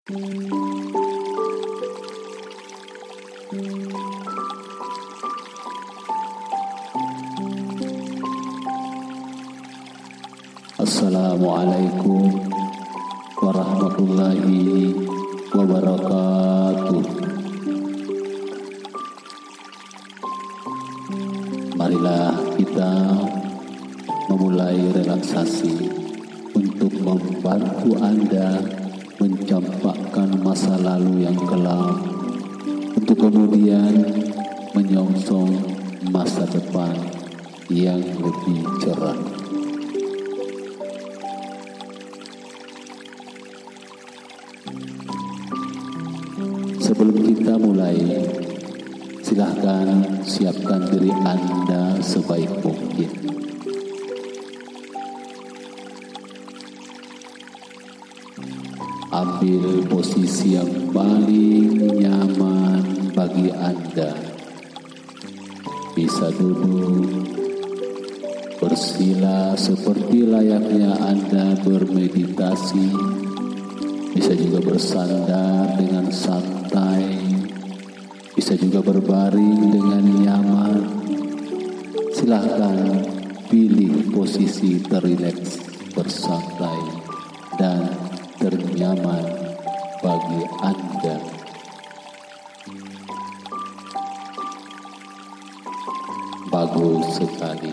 Assalamualaikum warahmatullahi wabarakatuh. Marilah kita memulai relaksasi untuk membantu Anda mencampakkan masa lalu yang kelam untuk kemudian menyongsong masa depan yang lebih cerah. Sebelum kita mulai, silahkan siapkan diri Anda sebaik mungkin. Ambil posisi yang paling nyaman bagi Anda. Bisa duduk, bersila seperti layaknya Anda bermeditasi. Bisa juga bersandar dengan santai, bisa juga berbaring dengan nyaman. Silahkan pilih posisi terileks, bersantai, dan ternyaman bagi Anda. Bagus sekali.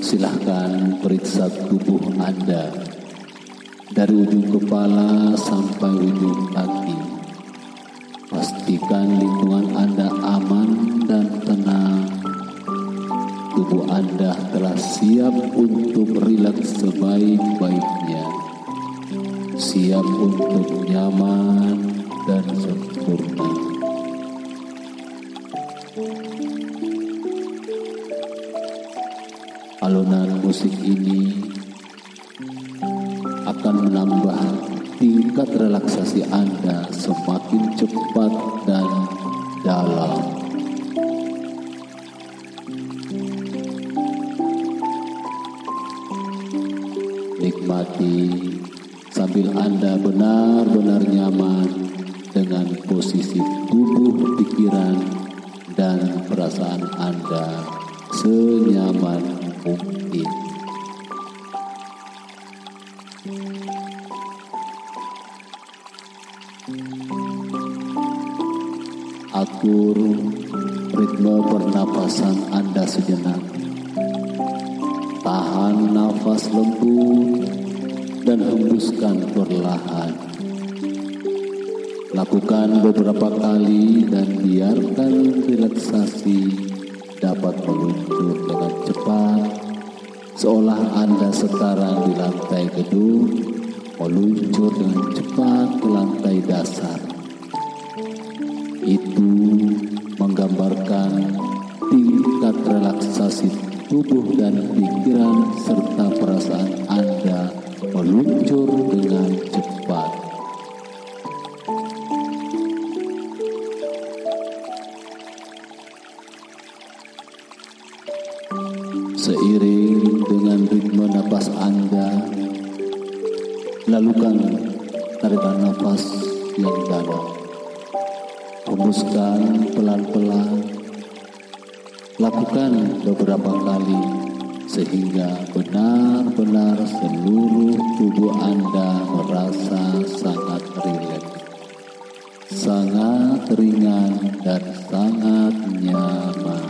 Silahkan periksa tubuh Anda dari ujung kepala sampai ujung kaki. Pastikan lingkungan Anda aman dan tenang. Tubuh Anda telah siap untuk rileks sebaik-baiknya, siap untuk nyaman dan sempurna. Alunan musik ini akan menambah tingkat relaksasi Anda semakin cepat dan dalam. Nikmati sambil Anda benar-benar nyaman dengan posisi tubuh, pikiran, dan perasaan Anda senyaman mungkin. Atur ritme pernapasan Anda sejenak. Tahan nafas lembut dan hembuskan perlahan. Lakukan beberapa kali dan biarkan relaksasi dapat meluncur dengan cepat, seolah Anda sekarang di lantai gedung, meluncur dengan cepat ke lantai dasar. Itu menggambarkan tingkat relaksasi tubuh dan pikiran serta perasaan Anda meluncur dengan cepat. Seiring dengan ritme napas Anda, lakukan tarikan nafas yang dalam. Hembuskan pelan-pelan. Lakukan beberapa kali sehingga benar-benar seluruh tubuh Anda merasa sangat rileks, sangat ringan dan sangat nyaman.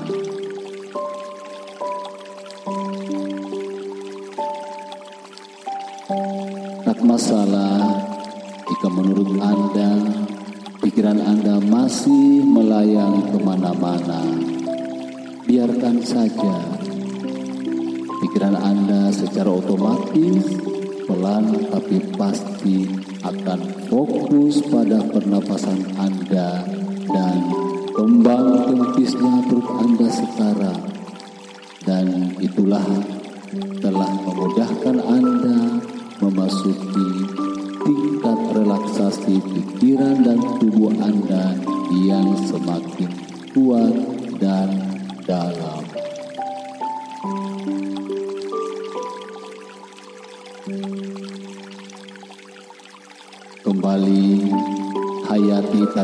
Tak masalah jika menurut Anda pikiran Anda masih melayang kemana-mana. Biarkan saja. Pikiran Anda secara otomatis, pelan tapi pasti akan fokus pada pernapasan Anda dan kembang kempisnya perut Anda sekarang. Dan itulah telah memudahkan Anda memasuki tingkat relaksasi pikiran dan tubuh Anda yang semakin kuat dan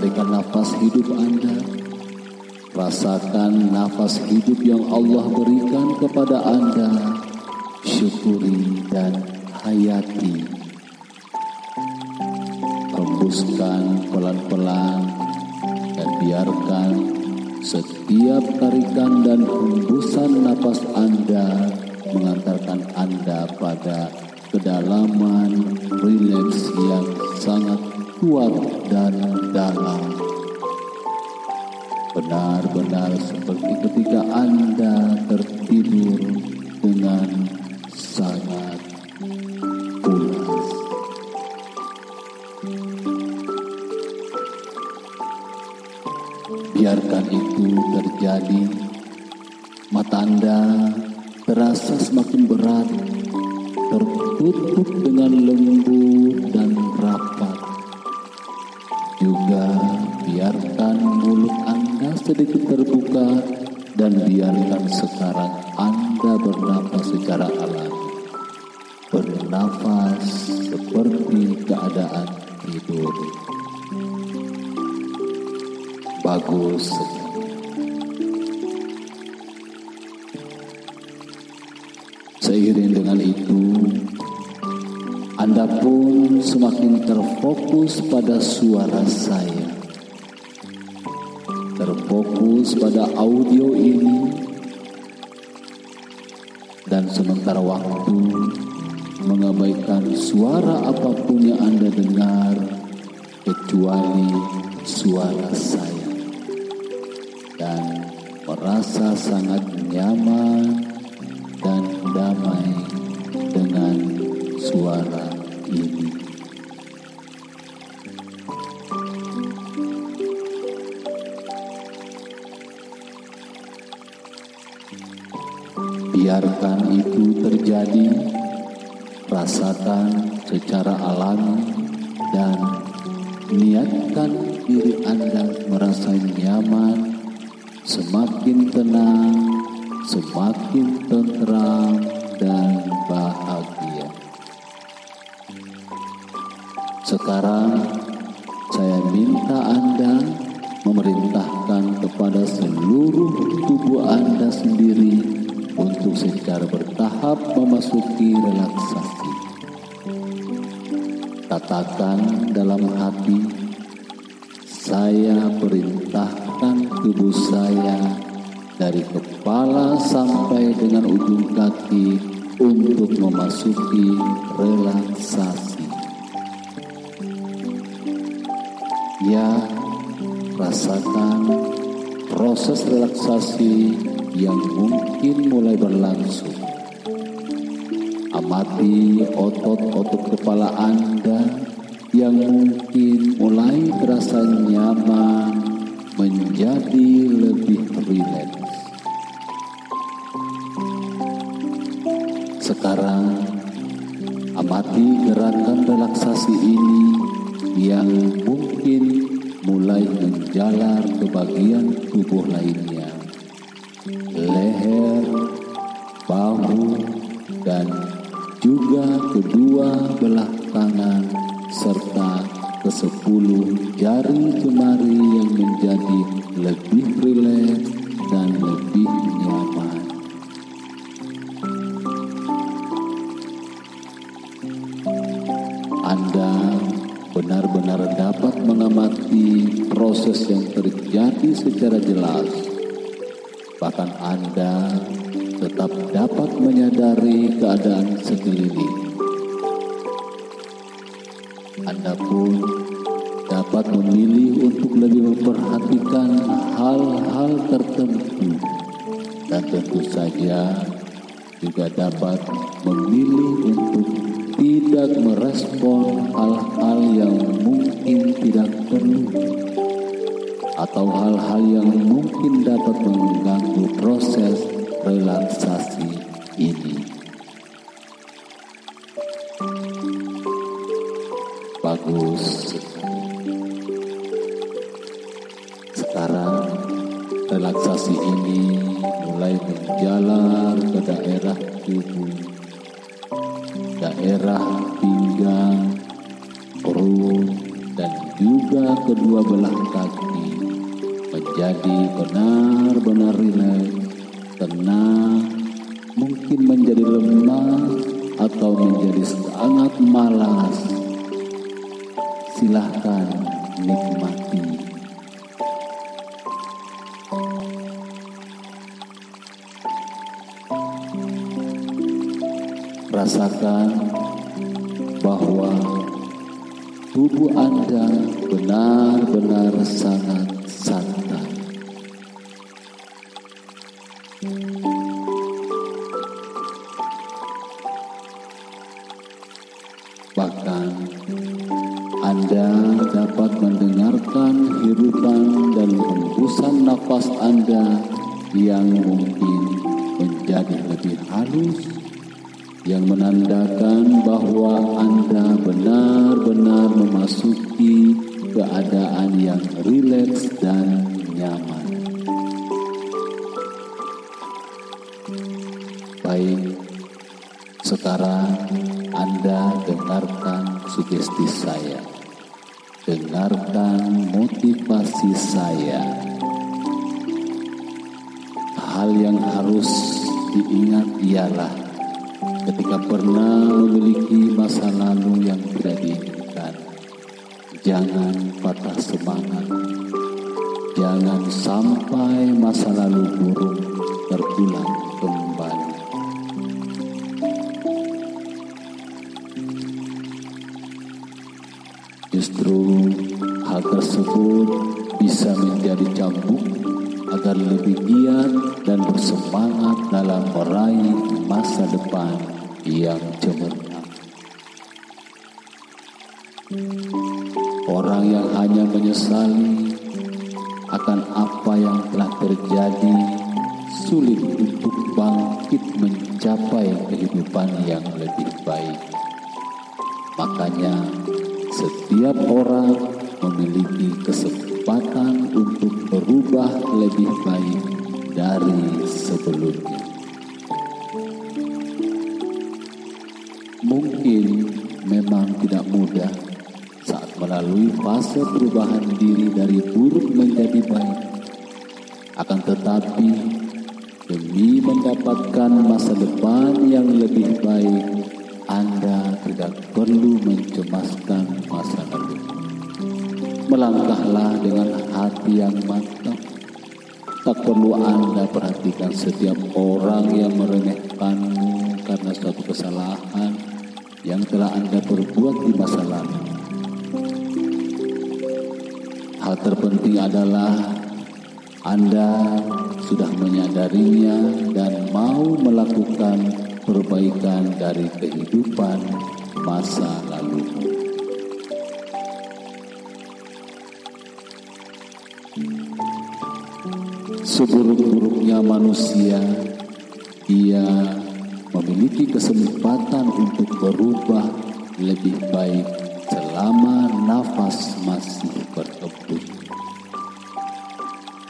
tarikan nafas hidup Anda. Rasakan nafas hidup yang Allah berikan kepada Anda. Syukuri dan hayati. Hembuskan pelan-pelan dan biarkan setiap tarikan dan hembusan nafas Anda mengantarkan Anda pada kedalaman rileks yang sangat kuat dan dalam. Benar-benar seperti ketika Anda tertidur dengan sangat pulas. Biarkan itu terjadi. Mata Anda terasa semakin berat, tertutup dengan lembut dan rapat. Juga biarkan mulut Anda sedikit terbuka dan biarkan sekarang Anda bernafas secara alami. Bernafas seperti keadaan tidur. Bagus. Seiring dengan itu, Anda pun semakin terfokus pada suara saya. Terfokus pada audio ini. Dan sementara waktu mengabaikan suara apapun yang Anda dengar kecuali suara saya. Dan merasa sangat nyaman dan damai dengan suara ini. Biarkan itu terjadi, rasakan secara alami dan niatkan diri Anda merasa nyaman, semakin tenang, semakin tentram dan bahagia. Sekarang saya minta Anda memerintahkan kepada seluruh tubuh Anda sendiri untuk secara bertahap memasuki relaksasi. Katakan dalam hati, saya perintahkan tubuh saya dari kepala sampai dengan ujung kaki untuk memasuki relaksasi. Ya, rasakan proses relaksasi yang mungkin mulai berlangsung. Amati otot-otot kepala Anda yang mungkin mulai terasa nyaman menjadi lebih rileks. Sekarang amati gerakan relaksasi ini yang mungkin mulai menjalar ke bagian tubuh lainnya. Leher, bahu, dan juga kedua belah tangan serta ke-10 jari jemari yang menjadi lebih rileks dan lebih nyaman. Anda benar-benar dapat mengamati proses yang terjadi secara jelas. Bahkan Anda tetap dapat menyadari keadaan sekeliling. Anda pun dapat memilih untuk lebih memperhatikan hal-hal tertentu. Dan tentu saja juga dapat memilih untuk tidak merespon hal-hal yang mungkin tidak perlu atau hal-hal yang mungkin dapat mengganggu proses relaksasi ini. Bagus. Sekarang relaksasi ini mulai menjalar ke daerah tubuh, daerah pinggang, perut, dan juga juga kedua belah kaki menjadi benar-benar rileks, tenang, mungkin menjadi lemah atau menjadi sangat malas. Silahkan nikmati. Rasakan bahwa tubuh Anda benar-benar sangat santai. Bahkan Anda dapat mendengarkan hirupan dan hembusan nafas Anda yang mungkin menjadi lebih halus, yang menandakan bahwa Anda benar-benar memasuki keadaan yang rileks dan nyaman. Baik, sekarang Anda dengarkan sugesti saya, dengarkan motivasi saya. Hal yang harus diingat ialah ketika pernah memiliki masa lalu yang tidak diinginkan, jangan patah semangat. Jangan sampai masa lalu buruk terulang kembali. Justru hal tersebut bisa menjadi cambuk agar lebih giat dan bersemangat dalam meraih masa depan yang cemerlang. Orang yang hanya menyesali akan apa yang telah terjadi sulit untuk bangkit mencapai kehidupan yang lebih baik. Makanya setiap orang memiliki kesempatan untuk berubah lebih baik dari sebelumnya. Mungkin memang tidak mudah saat melalui fase perubahan diri dari buruk menjadi baik. Akan tetapi, demi mendapatkan masa depan yang lebih baik, Anda tidak perlu mencemaskan masa lalu. Melangkahlah dengan hati yang mantap. Tak perlu Anda perhatikan setiap orang yang meremehkanmu karena suatu kesalahan yang telah Anda perbuat di masa lalu. Hal terpenting adalah Anda sudah menyadarinya dan mau melakukan perbaikan dari kehidupan masa lalu. Seburuk-buruknya manusia, ia memiliki kesempatan untuk berubah lebih baik selama nafas masih berhembus.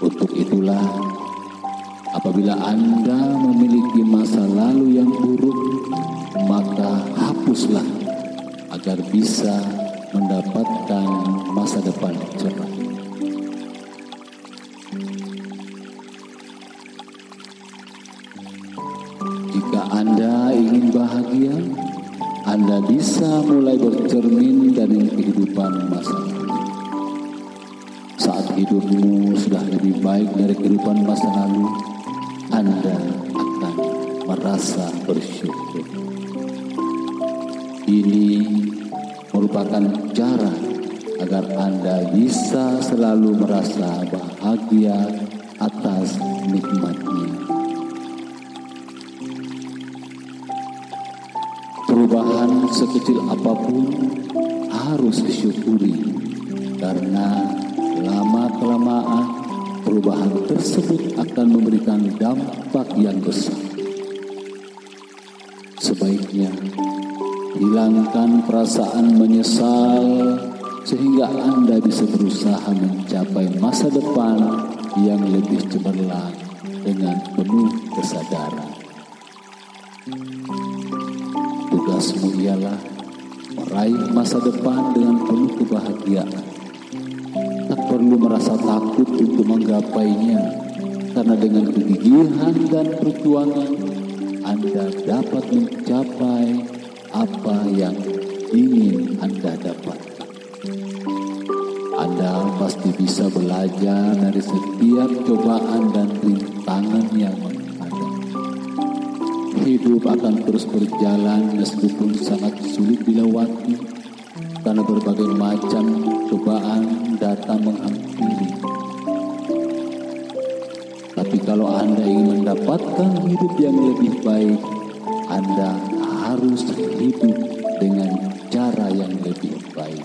Untuk itulah, apabila Anda memiliki masa lalu yang buruk, maka hapuslah agar bisa mendapatkan masa depan cerah. Jika Anda ingin bahagia, Anda bisa mulai bercermin dari kehidupan masa lalu. Saat hidupmu sudah lebih baik dari kehidupan masa lalu, Anda akan merasa bersyukur. Ini merupakan cara agar Anda bisa selalu merasa bahagia atas nikmatnya. Perubahan sekecil apapun harus disyukuri, karena lama-kelamaan perubahan tersebut akan memberikan dampak yang besar. Sebaiknya hilangkan perasaan menyesal sehingga Anda bisa berusaha mencapai masa depan yang lebih cemerlang dengan penuh kesadaran. Tugasmu ialah meraih masa depan dengan penuh kebahagiaan, perlu merasa takut untuk menggapainya, karena dengan kegigihan dan perjuangan Anda dapat mencapai apa yang ingin Anda dapatkan. Anda pasti bisa belajar dari setiap cobaan dan rintangan yang ada. Hidup akan terus berjalan meskipun sangat sulit dilewati, karena berbagai macam cobaan datang menghampiri. Tapi kalau Anda ingin mendapatkan hidup yang lebih baik, Anda harus hidup dengan cara yang lebih baik.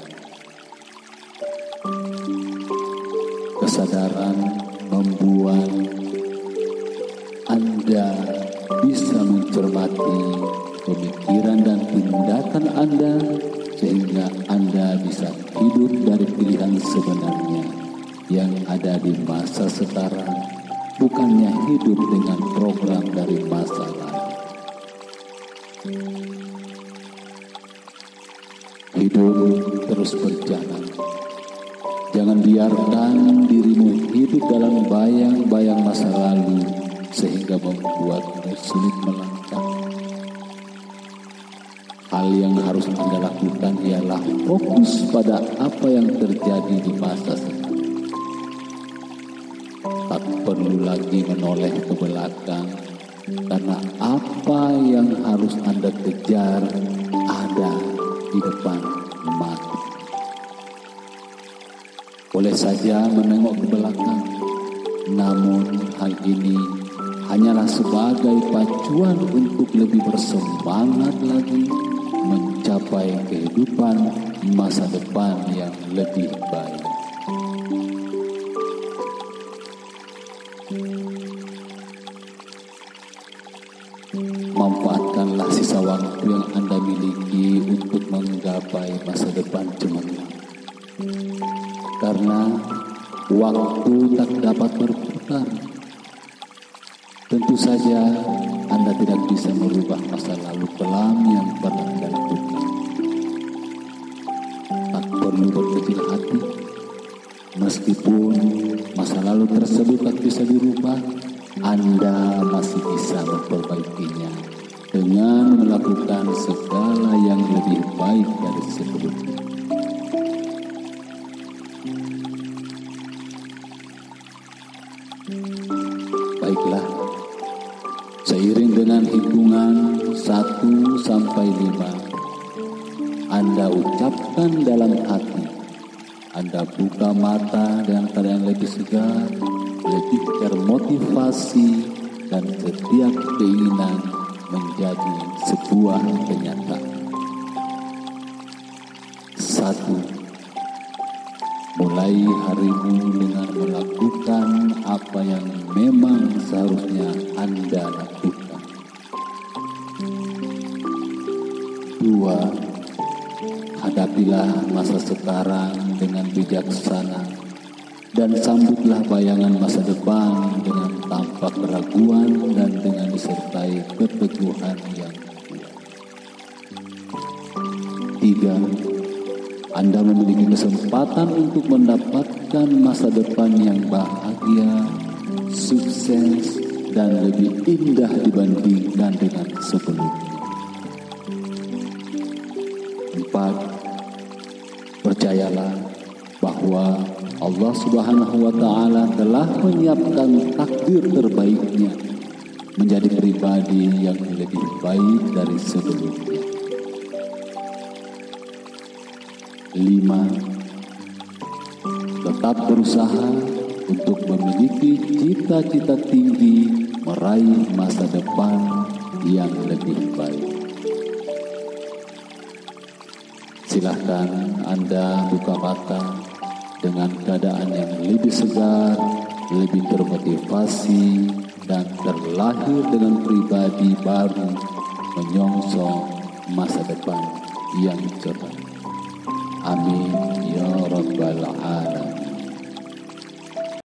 Kesadaran membuat Anda bisa mencermati pemikiran dan tindakan Anda, sehingga Anda bisa hidup dari pilihan sebenarnya yang ada di masa sekarang, bukannya hidup dengan program dari masa lalu. Hidup terus berjalan. Jangan biarkan dirimu hidup dalam bayang-bayang masa lalu sehingga membuatmu sulit melangkah. Hal yang harus Anda lakukan ialah fokus pada apa yang terjadi di masa sekarang. Tak perlu lagi menoleh ke belakang, karena apa yang harus Anda kejar ada di depan mata. Boleh saja menengok ke belakang, namun hal ini hanyalah sebagai pacuan untuk lebih bersemangat lagi mencapai kehidupan masa depan yang lebih baik. Manfaatkanlah sisa waktu yang Anda miliki untuk menggapai masa depan cemerlang. Karena waktu tak dapat berputar. Tentu saja Anda tidak bisa merubah masa lalu kelam yang pernah Anda lakukan. Tak perlu berkecil hati. Meskipun masa lalu tersebut tak bisa dirubah, Anda masih bisa memperbaikinya dengan melakukan segala yang lebih baik dari sebelumnya. Baiklah, seiring dengan hitungan 1 sampai 5, Anda ucapkan dalam hati. Anda buka mata dengan keadaan lebih segar, lebih termotivasi, dan setiap keinginan menjadi sebuah kenyataan. 1. Mulai harimu dengan melakukan apa yang memang seharusnya Anda lakukan. 2. Hadapilah masa sekarang dengan bijaksana dan sambutlah bayangan masa depan dengan tanpa keraguan dan dengan disertai keteguhan yang kuat. 3. Anda memiliki kesempatan untuk mendapatkan masa depan yang bahagia, sukses, dan lebih indah dibandingkan dengan sebelumnya. 4. Percayalah bahwa Allah Subhanahu wa Ta'ala telah menyiapkan takdir terbaiknya menjadi pribadi yang lebih baik dari sebelumnya. 5. Tetap berusaha untuk memiliki cita-cita tinggi meraih masa depan yang lebih baik. Silahkan Anda buka mata dengan keadaan yang lebih segar, lebih termotivasi, dan terlahir dengan pribadi baru menyongsong masa depan yang cerah. Amin ya rabbal alamin.